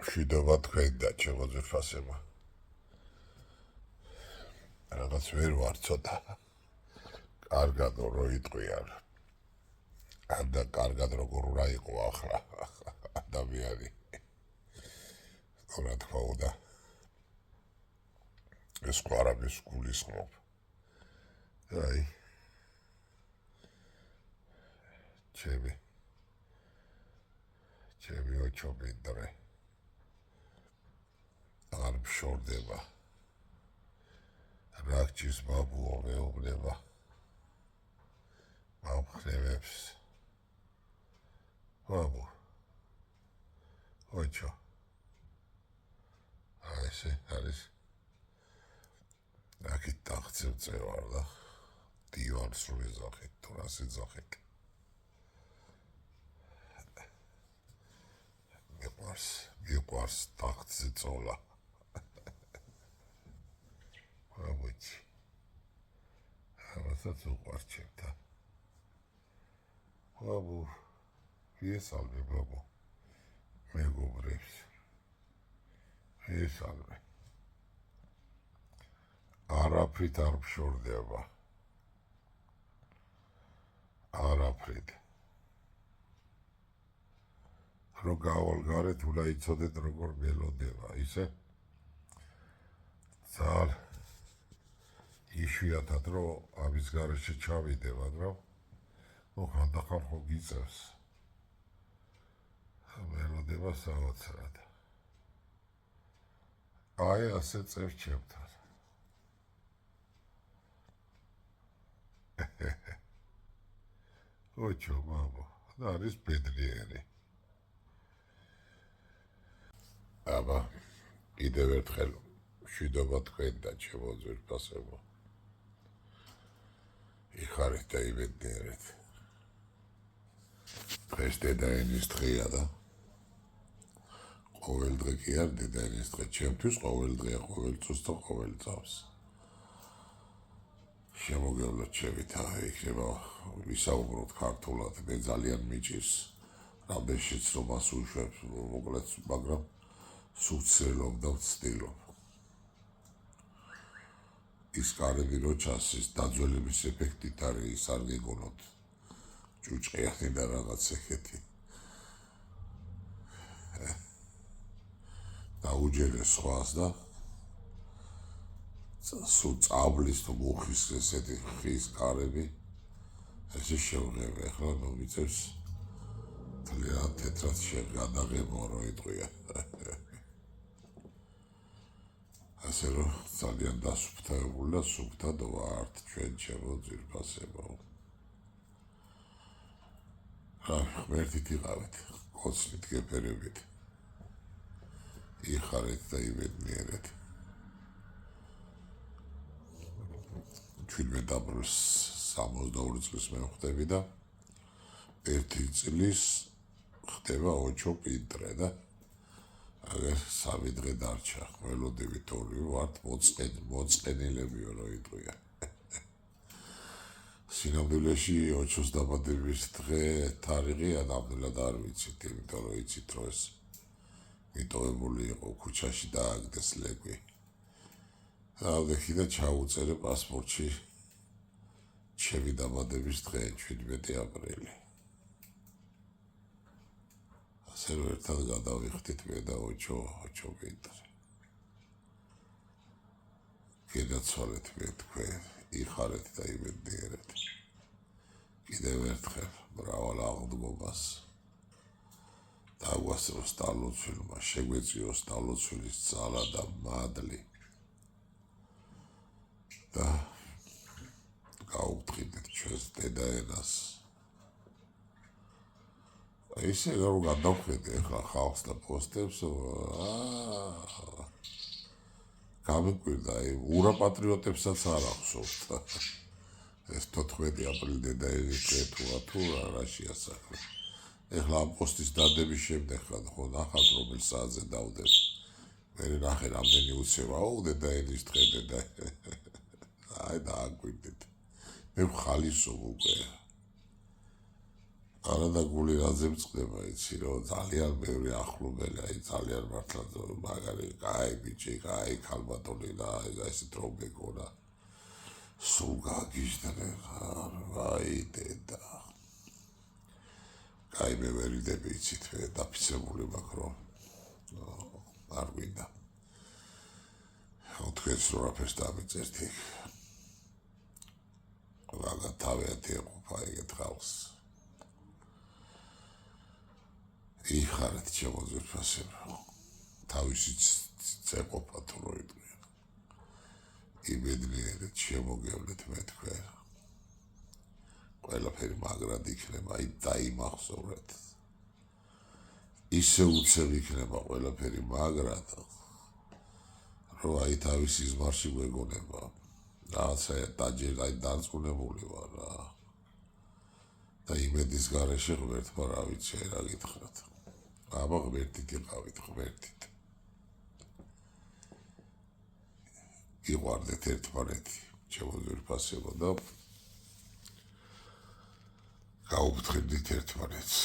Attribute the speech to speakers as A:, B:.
A: მშვიდობა თქვენ და ჩემო ძვირფასებო. რაღაც ვერ ვარ ცოტა. კარგად რო იტყვიან. და კარგად როგორ უნდა იყო ახლა ადამიანი. რა თქმა უნდა. ეს ყარაბის გულისხმობ. აი. ჩემი ოჩობი დრე. არ მშორდება. რაქჩის ბაბუო მეუბნება. მომხრევებს. ბაბუ. ოჩო. ესე არის. აქეთ ტახტზე წევარ და დივანს რო ეძახით, თუ რას ეძახით. მიყვარს ტახტზე წოლა. ბაბუჩი. ამასაც უყვარს ჩემთან. ბაბუ. იესალმე ბაბუ. მეგობრებს. იესალმე. არაფრით არ მშორდება. არაფრით. რო გავალ გარეთ უნდა იცოდეთ როგორ მელოდება, ისე? ძალიან იშვიათად რო ამის გარეშე ჩავიდე, მაგრამ ხანდახან ხო გიწევს. მელოდება საოცრად. აი ასე წევს ჩემთან. ოჩო ბაბუ, არის ბედნიერი. აბა, კიდევ ერთხელ მშვიდობა თქვენ და ჩემო ძვირფასებო. იხარეთ და იბედნიერეთ. დღეს დედაენის დღეა და ყოველ დღე კი არ დედაენის დღე, ჩემთვის ყოველ დღეა, ყოველ წუთს და ყოველ წამს. შემოგევლოთ შევით, იქნება ვისაუბროთ ქართულად, მე ძალიან მიჭირს, რამდენშიც რომ მას უშვებს, მოკლედ, მაგრამ სუცელობ და ვცდილობ. ის კარები რო ჩასის, დაძველების ეფექტით არის, ის არ გეგონოთ ჭუჭყიანი და რაღაც ეგეთი. დაუჯერეს სხვას და სულ წაბლის თუ მუხის ესეთი ხის კარები ესე შევღებ, ეხლა მომიწევს ძალიან თეთრად შეგადაღებო რო იტყვია. ასე რომ ძალიან დასუფთავებული და სუფთად ვართ ჩვენ ჩემო ძვირფასებო. ღმერთით იყავით, კოცნით გეფერებით. იხარეთ და იბედნიერეთ. 17 აპრილს 62 წლის მევხვდები და 1 წლის ხდება ოჩო პინტრე და აგერ 3 დღე დარჩა. ველოდებით ორივე ვართ მოწყენილებიო რო იტყვია. სინამდვილეში ოჩოს დაბადების დღე თარიღი ნამდვილად არ ვიცით, იმიტომ რომ იცით რომ ეს მიტოვებული იყო ქუჩაში დააგდეს ლეკვი. ავდექი და ჩაუწერე პასპორტში ჩემი დაბადების დღე 17 აპრილი. ასე რომ ერთად გადავიხდით მე და ოჩო პინტრე. გედაცვალეთ მე თქვენ, იხარეთ და იბედნიერეთ. კიდევ ერთხელ მრავალ აღდგომას დაგვასწრო სტალოცვილმა, შეგვეწიო სტალოცვილის ძალა და მადლი და გაუფრთხილეთ ჩვენს დედაენას. ისე რომ გადავხედე ახლა ხალხს და პოსტებს, გამიკვირდა, ურაპატრიოტებსაც არ ახსოვთ. ეს 14 აპრილი დედაენის დღე თუ რა შეასახა. ეხლა ამ პოსტის დადების შემდეგ ხო ნახავთ რომელ საათზე დავდებ. მე ნახე რამდენი უცევა, დედაენის დღე დედა. აი დააკვირდით. მე ხალისობ უკვე. არა და გული რაზე მწყდება, იცი რომ ძალიან ბევრი ახლობელი, აი ძალიან მართლა მაგარი, კაი ბიჭი, კაი ქალბატონი და ესეთ რომ მეგონა. სულ გაგიჟდნენ, აი დედა. კაი მე ვერ ვიდები, იცით, მე დაფიცებული მაქვს რომ არ გვინდა. თქვენს რო რაფერს დამიწერთ იქ. რა თავიანთი ეყოფა ეგეთ ხალხს. იხარეთ ჩემო ძვირფასებო, თავისით წეყოფა თუ რო იყვნენ. იმედნიერეთ შემოგევლეთ მე თქვენ. ყველაფერი მაგრად იქნება, აი დაიმახსოვრეთ. ისე უცებ იქნება ყველაფერი მაგრად, რომ აი თავის სიზმარში გვეგონება. რაღაცა დაჯერ აი დარწმუნებული ვარ რა. და იმედის გარეშე ღმერთმა რა ვიცი, რა გითხრათ. აბა ღმერთით იყავით, ღმერთით. იყვარდეთ ერთმანეთი, ჩემო ძვირფასებო და გაუფრთხილდით ერთმანეთს.